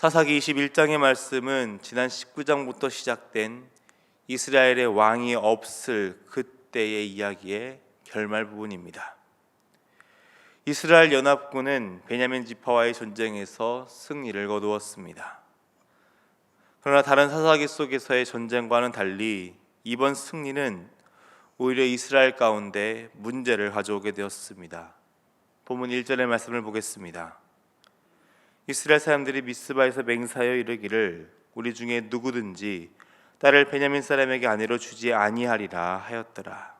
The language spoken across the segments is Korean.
사사기 21장의 말씀은 지난 19장부터 시작된 이스라엘의 왕이 없을 그때의 이야기의 결말 부분입니다. 이스라엘 연합군은 베냐민 지파와의 전쟁에서 승리를 거두었습니다. 그러나 다른 사사기 속에서의 전쟁과는 달리 이번 승리는 오히려 이스라엘 가운데 문제를 가져오게 되었습니다. 본문 1절의 말씀을 보겠습니다. 이스라엘 사람들이 미스바에서 맹세하여 이르기를 우리 중에 누구든지 딸을 베냐민 사람에게 아내로 주지 아니하리라 하였더라.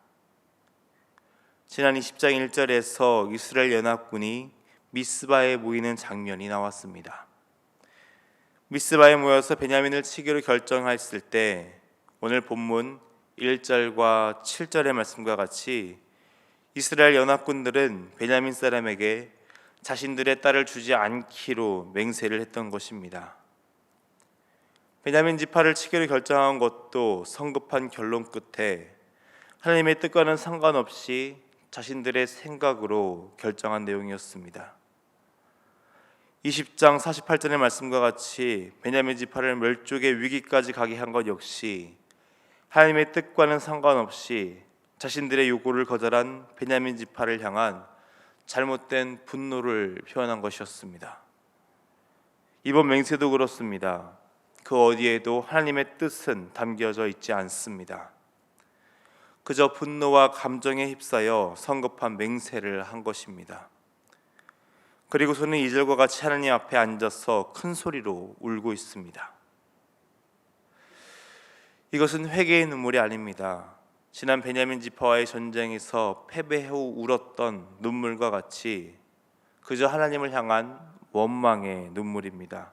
지난 20장 1절에서 이스라엘 연합군이 미스바에 모이는 장면이 나왔습니다. 미스바에 모여서 베냐민을 치기로 결정했을 때 오늘 본문 1절과 7절의 말씀과 같이 이스라엘 연합군들은 베냐민 사람에게 자신들의 딸을 주지 않기로 맹세를 했던 것입니다. 베냐민 지파를 치기로 결정한 것도 성급한 결론 끝에 하나님의 뜻과는 상관없이 자신들의 생각으로 결정한 내용이었습니다. 20장 48절의 말씀과 같이 베냐민 지파를 멸족의 위기까지 가게 한 것 역시 하나님의 뜻과는 상관없이 자신들의 요구를 거절한 베냐민 지파를 향한 잘못된 분노를 표현한 것이었습니다. 이번 맹세도 그렇습니다. 그 어디에도 하나님의 뜻은 담겨져 있지 않습니다. 그저 분노와 감정에 휩싸여 성급한 맹세를 한 것입니다. 그리고서는 2절과 같이 하나님 앞에 앉아서 큰 소리로 울고 있습니다. 이것은 회개의 눈물이 아닙니다. 지난 베냐민 지파와의 전쟁에서 패배 후 울었던 눈물과 같이 그저 하나님을 향한 원망의 눈물입니다.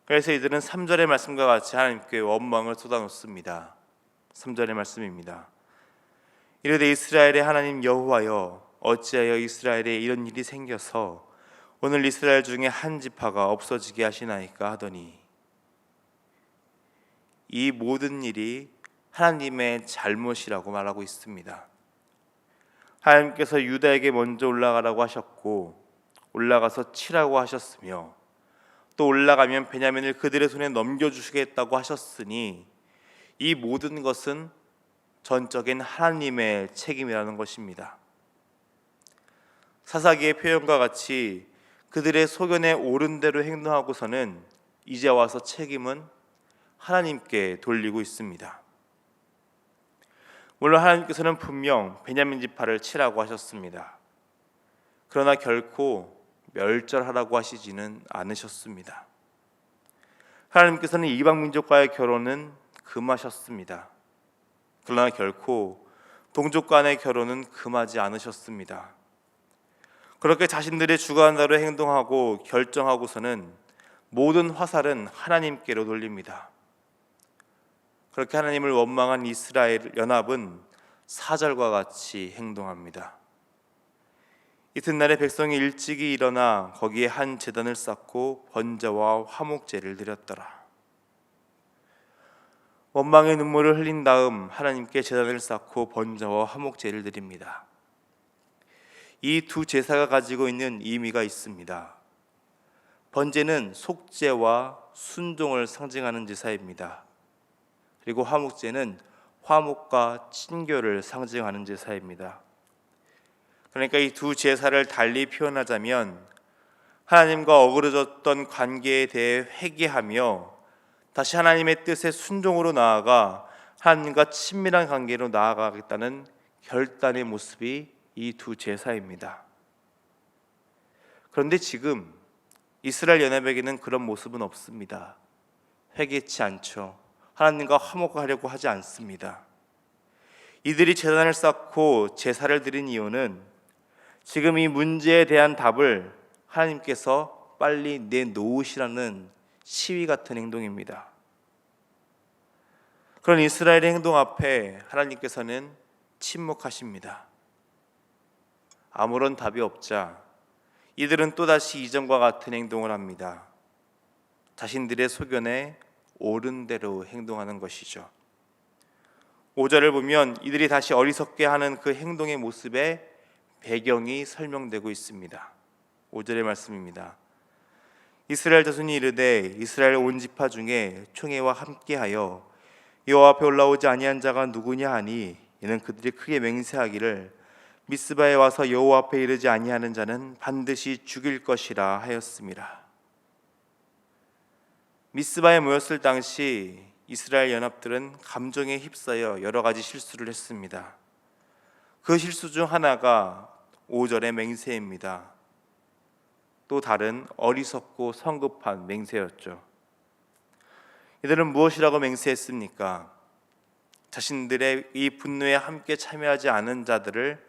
그래서 이들은 3절의 말씀과 같이 하나님께 원망을 쏟아놓습니다. 3절의 말씀입니다. 이르되 이스라엘의 하나님 여호와여 어찌하여 이스라엘에 이런 일이 생겨서 오늘 이스라엘 중에 한 지파가 없어지게 하시나이까 하더니 이 모든 일이 하나님의 잘못이라고 말하고 있습니다. 하나님께서 유다에게 먼저 올라가라고 하셨고 올라가서 치라고 하셨으며 또 올라가면 베냐민을 그들의 손에 넘겨주시겠다고 하셨으니 이 모든 것은 전적인 하나님의 책임이라는 것입니다. 사사기의 표현과 같이 그들의 소견에 옳은 대로 행동하고서는 이제 와서 책임은 하나님께 돌리고 있습니다. 물론 하나님께서는 분명 베냐민 지파를 치라고 하셨습니다. 그러나 결코 멸절하라고 하시지는 않으셨습니다. 하나님께서는 이방 민족과의 결혼은 금하셨습니다. 그러나 결코 동족 간의 결혼은 금하지 않으셨습니다. 그렇게 자신들의 주관대로 행동하고 결정하고서는 모든 화살은 하나님께로 돌립니다. 그렇게 하나님을 원망한 이스라엘 연합은 4절과 같이 행동합니다. 이튿날에 백성이 일찍이 일어나 거기에 한 제단을 쌓고 번제와 화목제를 드렸더라. 원망의 눈물을 흘린 다음 하나님께 제단을 쌓고 번제와 화목제를 드립니다. 이 두 제사가 가지고 있는 의미가 있습니다. 번제는 속죄와 순종을 상징하는 제사입니다. 그리고 화목제는 화목과 친교를 상징하는 제사입니다. 그러니까 이 두 제사를 달리 표현하자면 하나님과 어그러졌던 관계에 대해 회개하며 다시 하나님의 뜻에 순종으로 나아가 하나님과 친밀한 관계로 나아가겠다는 결단의 모습이 이 두 제사입니다. 그런데 지금 이스라엘 연합에게는 그런 모습은 없습니다. 회개치 않죠. 하나님과 화목하려고 하지 않습니다. 이들이 제단을 쌓고 제사를 드린 이유는 지금 이 문제에 대한 답을 하나님께서 빨리 내놓으시라는 시위 같은 행동입니다. 그런 이스라엘의 행동 앞에 하나님께서는 침묵하십니다. 아무런 답이 없자 이들은 또다시 이전과 같은 행동을 합니다. 자신들의 소견에 옳은 대로 행동하는 것이죠. 5절을 보면 이들이 다시 어리석게 하는 그 행동의 모습에 배경이 설명되고 있습니다. 5절의 말씀입니다. 이스라엘 자손이 이르되 이스라엘 온 지파 중에 총회와 함께하여 여호와 앞에 올라오지 아니한 자가 누구냐 하니 이는 그들이 크게 맹세하기를 미스바에 와서 여호와 앞에 이르지 아니하는 자는 반드시 죽일 것이라 하였습니다. 미스바에 모였을 당시 이스라엘 연합들은 감정에 휩싸여 여러 가지 실수를 했습니다. 그 실수 중 하나가 5절의 맹세입니다. 또 다른 어리석고 성급한 맹세였죠. 이들은 무엇이라고 맹세했습니까? 자신들의 이 분노에 함께 참여하지 않은 자들을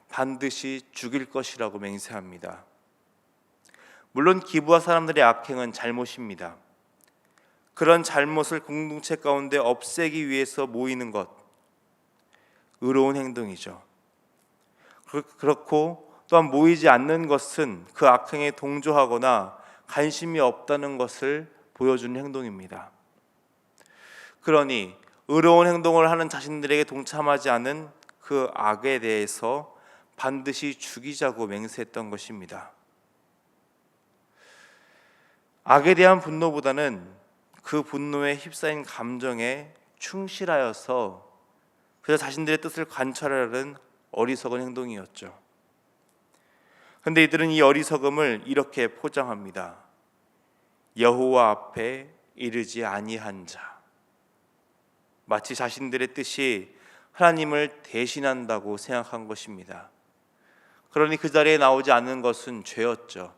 반드시 죽일 것이라고 맹세합니다. 물론 기브아 사람들의 악행은 잘못입니다. 그런 잘못을 공동체 가운데 없애기 위해서 모이는 것, 의로운 행동이죠. 그렇고 또한 모이지 않는 것은 그 악행에 동조하거나 관심이 없다는 것을 보여주는 행동입니다. 그러니 의로운 행동을 하는 자신들에게 동참하지 않은 그 악에 대해서 반드시 죽이자고 맹세했던 것입니다. 악에 대한 분노보다는 그 분노에 휩싸인 감정에 충실하여서 그저 자신들의 뜻을 관철하려는 어리석은 행동이었죠. 그런데 이들은 이 어리석음을 이렇게 포장합니다. 여호와 앞에 이르지 아니한 자. 마치 자신들의 뜻이 하나님을 대신한다고 생각한 것입니다. 그러니 그 자리에 나오지 않는 것은 죄였죠.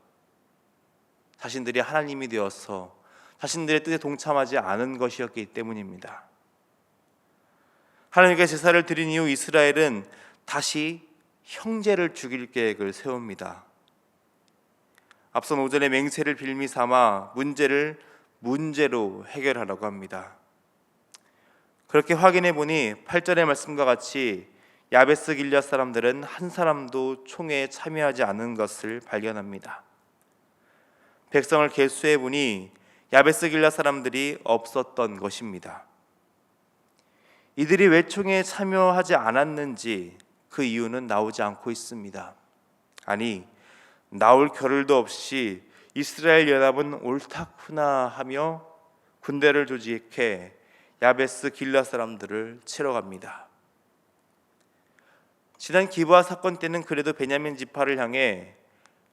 자신들이 하나님이 되어서 자신들의 뜻에 동참하지 않은 것이었기 때문입니다. 하나님께 제사를 드린 이후 이스라엘은 다시 형제를 죽일 계획을 세웁니다. 앞선 오전에 맹세를 빌미 삼아 문제를 문제로 해결하라고 합니다. 그렇게 확인해 보니 8절의 말씀과 같이 야베스 길앗 사람들은 한 사람도 총회에 참여하지 않은 것을 발견합니다. 백성을 계수해 보니 야베스 길앗 사람들이 없었던 것입니다. 이들이 왜 총회에 참여하지 않았는지 그 이유는 나오지 않고 있습니다. 아니, 나올 겨를도 없이 이스라엘 연합은 옳다구나 하며 군대를 조직해 야베스 길앗 사람들을 치러 갑니다. 지난 기브아 사건 때는 그래도 베냐민 지파를 향해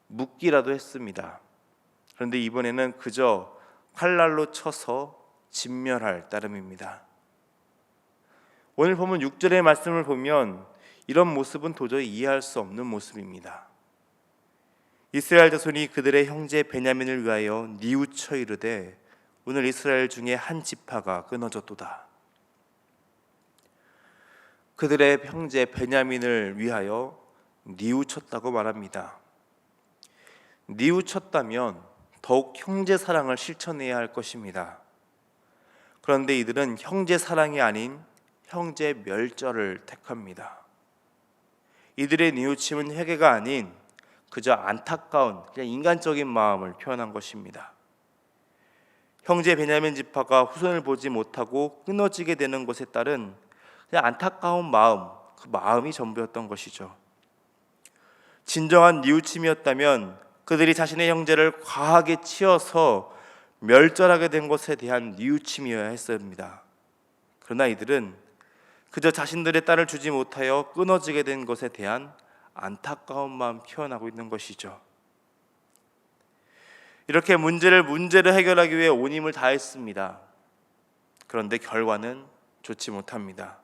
묻기라도 했습니다. 그런데 이번에는 그저 칼날로 쳐서 진멸할 따름입니다. 오늘 보면 6절의 말씀을 보면 이런 모습은 도저히 이해할 수 없는 모습입니다. 이스라엘 자손이 그들의 형제 베냐민을 위하여 뉘우쳐 이르되 오늘 이스라엘 중에 한 지파가 끊어졌도다. 그들의 형제 베냐민을 위하여 뉘우쳤다고 말합니다. 뉘우쳤다면 더욱 형제 사랑을 실천해야 할 것입니다. 그런데 이들은 형제 사랑이 아닌 형제 멸절을 택합니다. 이들의 뉘우침은 회개가 아닌 그저 안타까운 그냥 인간적인 마음을 표현한 것입니다. 형제 베냐민 지파가 후손을 보지 못하고 끊어지게 되는 것에 따른 그냥 안타까운 마음, 그 마음이 전부였던 것이죠. 진정한 뉘우침이었다면 그들이 자신의 형제를 과하게 치어서 멸절하게 된 것에 대한 뉘우침이어야 했습니다. 그러나 이들은 그저 자신들의 딸을 주지 못하여 끊어지게 된 것에 대한 안타까운 마음 표현하고 있는 것이죠. 이렇게 문제를 해결하기 위해 온 힘을 다했습니다. 그런데 결과는 좋지 못합니다.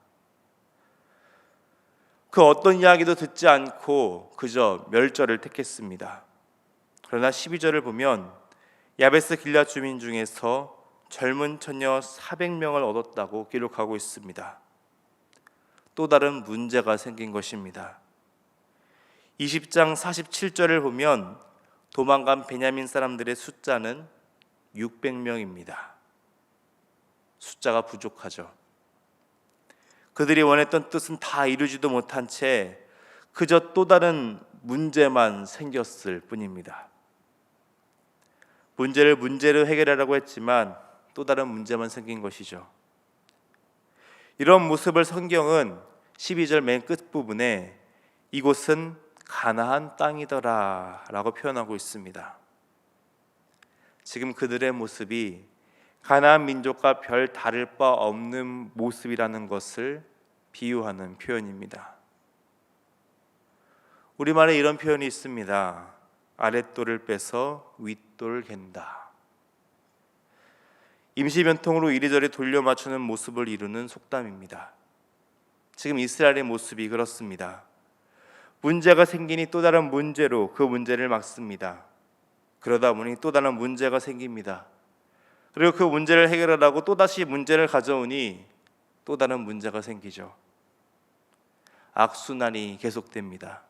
그 어떤 이야기도 듣지 않고 그저 멸절을 택했습니다. 그러나 12절을 보면 야베스 길앗 주민 중에서 젊은 처녀 400명을 얻었다고 기록하고 있습니다. 또 다른 문제가 생긴 것입니다. 20장 47절을 보면 도망간 베냐민 사람들의 숫자는 600명입니다. 숫자가 부족하죠. 그들이 원했던 뜻은 다 이루지도 못한 채 그저 또 다른 문제만 생겼을 뿐입니다. 문제를 문제로 해결하라고 했지만 또 다른 문제만 생긴 것이죠. 이런 모습을 성경은 12절 맨 끝부분에 이곳은 가나안 땅이더라 라고 표현하고 있습니다. 지금 그들의 모습이 가나안 민족과 별 다를 바 없는 모습이라는 것을 비유하는 표현입니다. 우리말에 이런 표현이 있습니다. 아랫돌을 빼서 윗돌 갠다. 임시변통으로 이리저리 돌려 맞추는 모습을 이루는 속담입니다. 지금 이스라엘의 모습이 그렇습니다. 문제가 생기니 또 다른 문제로 그 문제를 막습니다. 그러다 보니 또 다른 문제가 생깁니다. 그리고 그 문제를 해결하려고 또다시 문제를 가져오니 또 다른 문제가 생기죠. 악순환이 계속됩니다.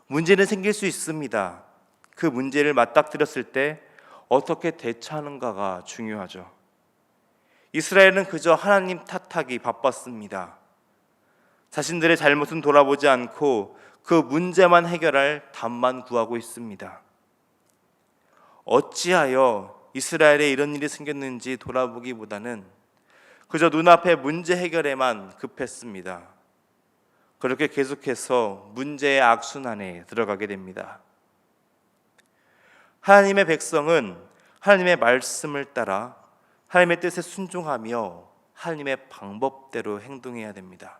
문제는 생길 수 있습니다. 그 문제를 맞닥뜨렸을 때 어떻게 대처하는가가 중요하죠. 이스라엘은 그저 하나님 탓하기 바빴습니다. 자신들의 잘못은 돌아보지 않고 그 문제만 해결할 답만 구하고 있습니다. 어찌하여 이스라엘에 이런 일이 생겼는지 돌아보기보다는 그저 눈앞의 문제 해결에만 급했습니다. 그렇게 계속해서 문제의 악순환에 들어가게 됩니다. 하나님의 백성은 하나님의 말씀을 따라 하나님의 뜻에 순종하며 하나님의 방법대로 행동해야 됩니다.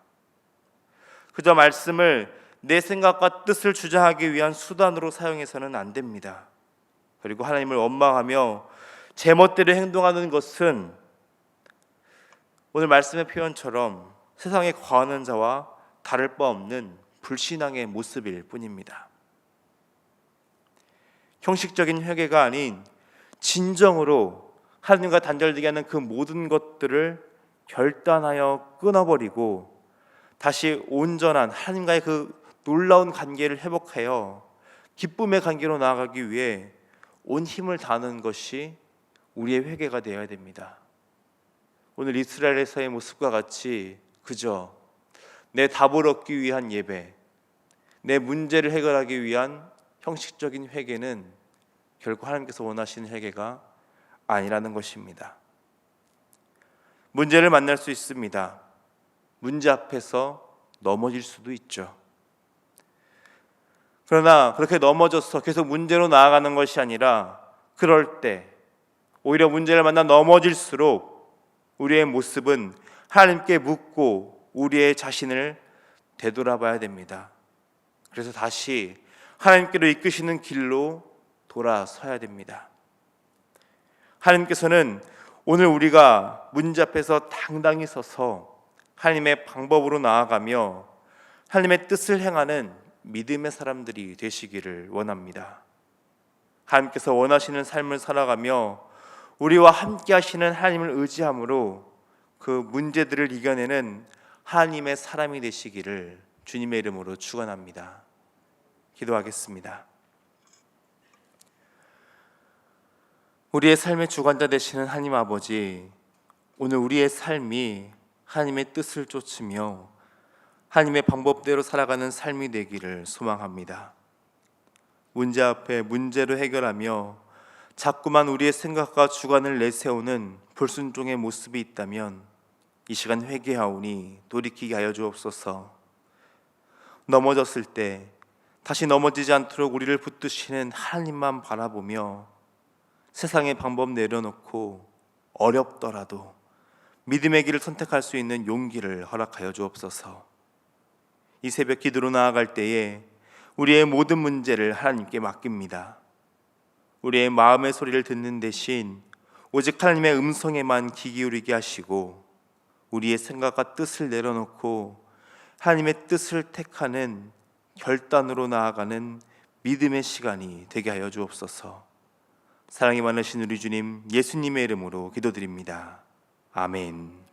그저 말씀을 내 생각과 뜻을 주장하기 위한 수단으로 사용해서는 안 됩니다. 그리고 하나님을 원망하며 제멋대로 행동하는 것은 오늘 말씀의 표현처럼 세상에 거하는 자와 다를 바 없는 불신앙의 모습일 뿐입니다. 형식적인 회개가 아닌 진정으로 하나님과 단절되게 하는 그 모든 것들을 결단하여 끊어버리고 다시 온전한 하나님과의 그 놀라운 관계를 회복하여 기쁨의 관계로 나아가기 위해 온 힘을 다하는 것이 우리의 회개가 되어야 됩니다. 오늘 이스라엘에서의 모습과 같이 그저 내 답을 얻기 위한 예배, 내 문제를 해결하기 위한 형식적인 회개는 결국 하나님께서 원하시는 회개가 아니라는 것입니다. 문제를 만날 수 있습니다. 문제 앞에서 넘어질 수도 있죠. 그러나 그렇게 넘어져서 계속 문제로 나아가는 것이 아니라 그럴 때 오히려 문제를 만나 넘어질수록 우리의 모습은 하나님께 묻고 우리의 자신을 되돌아봐야 됩니다. 그래서 다시 하나님께로 이끄시는 길로 돌아서야 됩니다. 하나님께서는 오늘 우리가 문제 앞에서 당당히 서서 하나님의 방법으로 나아가며 하나님의 뜻을 행하는 믿음의 사람들이 되시기를 원합니다. 하나님께서 원하시는 삶을 살아가며 우리와 함께 하시는 하나님을 의지함으로 그 문제들을 이겨내는 하나님의 사람이 되시기를 주님의 이름으로 축원합니다. 기도하겠습니다. 우리의 삶의 주관자 되시는 하나님 아버지, 오늘 우리의 삶이 하나님의 뜻을 쫓으며 하나님의 방법대로 살아가는 삶이 되기를 소망합니다. 문제 앞에 문제로 해결하며 자꾸만 우리의 생각과 주관을 내세우는 불순종의 모습이 있다면 이 시간 회개하오니 돌이키게 하여 주옵소서. 넘어졌을 때 다시 넘어지지 않도록 우리를 붙드시는 하나님만 바라보며 세상의 방법 내려놓고 어렵더라도 믿음의 길을 선택할 수 있는 용기를 허락하여 주옵소서. 이 새벽 기도로 나아갈 때에 우리의 모든 문제를 하나님께 맡깁니다. 우리의 마음의 소리를 듣는 대신 오직 하나님의 음성에만 귀 기울이게 하시고 우리의 생각과 뜻을 내려놓고 하나님의 뜻을 택하는 결단으로 나아가는 믿음의 시간이 되게 하여 주옵소서. 사랑이 많으신 우리 주님 예수님의 이름으로 기도드립니다. 아멘.